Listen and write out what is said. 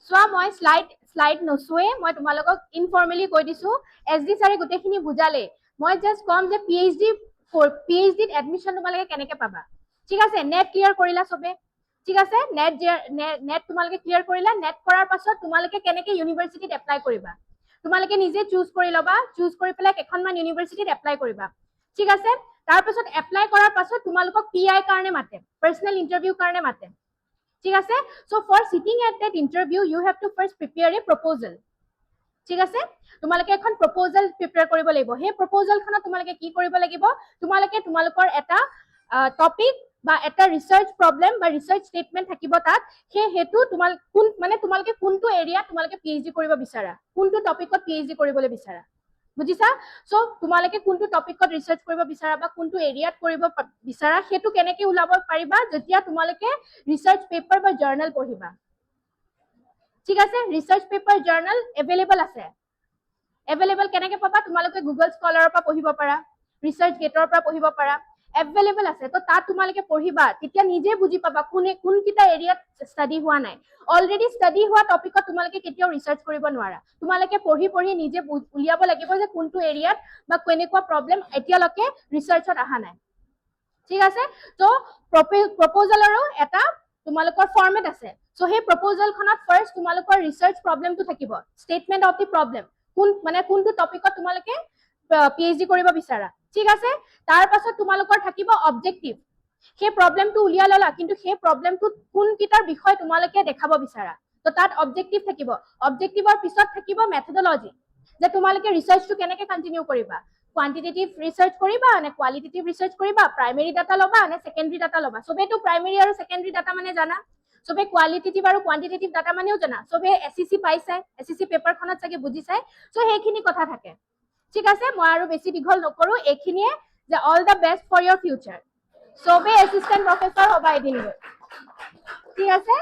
চোৱা মই স্লাইড নচুৱে মই তোমালোকক ইনফৰ্মেলি কৈ দিছো এছডি ছাৰে গোটেইখিনি বুজালে মই জাষ্ট কম যে পিএইচডিত এডমিশ্যন তোমালোকে কেনেকে পাবা ঠিক আছে নেট ক্লিয়াৰ কৰিলা চবে ঠিক আছে নেট তোমালোকে ক্লিয়াৰ কৰিলা নেট কৰাৰ পাছত তোমালোকে কেনেকে ইউনিভাৰ্চিটিত এপ্লাই কৰিবা তোমালোকে নিজে চুজ কৰি ল'বা চুজ কৰি পেলাই কেইখনমান ইউনিভাৰ্চিটিত এপ্লাই কৰিবা ঠিক আছে তাৰ পাছত এপ্লাই কৰাৰ পাছত তোমালোকক পিআই কাৰণে মাতে পাৰ্সোনাল ইন্টাৰভিউ কাৰণে মাতে ঠিক আছে so for sitting at that interview you have to first prepare a proposal ঠিক আছে তোমালোকে এখন প্ৰপ'জেল প্ৰিপেয়াৰ কৰিব লাগিব সেই প্ৰপ'জেলখনত তোমালোকে কি কৰিব লাগিব তোমালোকে তোমালোকৰ এটা টপিক বা এটা ৰিসাৰ্চ প্ৰবলেম বা ৰিসাৰ্চ স্টেটমেন্ট থাকিব তাত হেতু তোমালোকে কোনটো এৰিয়া তোমালোকে পিএইচডি কৰিব বিচাৰা কোনটো টপিকত পিএইচডি কৰিবলৈ বিচাৰা বুজিছা সো তোমালোকে কোনটো টপিকত ৰিসাৰ্চ কৰিব বিচাৰা বা কোনটো এৰিয়াত কৰিব বিচাৰা হেতু কেনেকৈ উলাব পাৰিবা যেতিয়া তোমালোকে ৰিসাৰ্চ পেপাৰ বা জাৰ্নাল পঢ়িবা ঠিক আছে ৰিসাৰ্চ পেপাৰ জাৰ্নাল এভেইলেবল আছে এভেইলেবল কেনেকৈ পাবা তোমালোকে গুগল স্কলাৰৰ পৰা পঢ়িব পাৰা ৰিসাৰ্চ গেটৰ পৰা পঢ়িব পাৰা এভেইলেবল আছে তো তাত তোমালোকে পঢ়িবা তেতিয়া নিজে বুজি পাবা কোনকিটা এৰিয়াত ষ্টাডি হোৱা নাই অলৰেডি ষ্টাডি হোৱা টপিকত তোমালোকে কেতিয়াও ৰিসাৰ্চ কৰিব নোৱাৰা তোমালোকে পঢ়ি নিজে উলিয়াব লাগিব যে কোনটো এৰিয়াত বা কেনেকুৱা প্ৰবলেম এতিয়ালৈকে ৰিসাৰ্চত অহা নাই ঠিক আছে তো প্ৰপ'জেলৰো এটা তোমালোকৰ ফৰ্মেট আছে সো সেই প্ৰপ'জেলখনত ফাৰ্স্ট তোমালোকৰ ৰিসাৰ্চ প্ৰবলেমটো থাকিব ষ্টেটমেন্ট অফ দি প্ৰবলেম কোনটো টপিকত তোমালোকে পিএইচডি কৰিব বিচাৰা ঠিক আছে তাৰ পাছত তোমালোকৰ থাকিব অবজেক্টিভ সেই প্ৰবলেমটো উলিয়া ললা কিন্তু সেই প্ৰবলেমটো কোনকিটাৰ বিষয় তোমালোকে দেখাব বিচাৰা তো তাত অবজেক্টিভ থাকিব অবজেক্টিভৰ পিছত থাকিব মেথডলজি যে তোমালোকে ৰিসাৰ্চটো কেনেকৈ কন্টিনিউ কৰিবা quantitative research কৰিবা নে qualitative research কৰিবা primary data লবা নে secondary data লবা সবেটো primary আৰু secondary data মানে জানা সবে qualitative আৰু quantitative data মানেও জানা সবে এসএসসি পাইছে এসএসসি পেপাৰখনত চাগে বুজিছে সো হেখিনি কথা থাকে ঠিক আছে মই আৰু বেছি দীঘল নকৰো এখিনিয়ে যে all the best for your future সবে এসিস্ট্যান্ট প্ৰফেসৰ হবা এদিন ঠিক আছে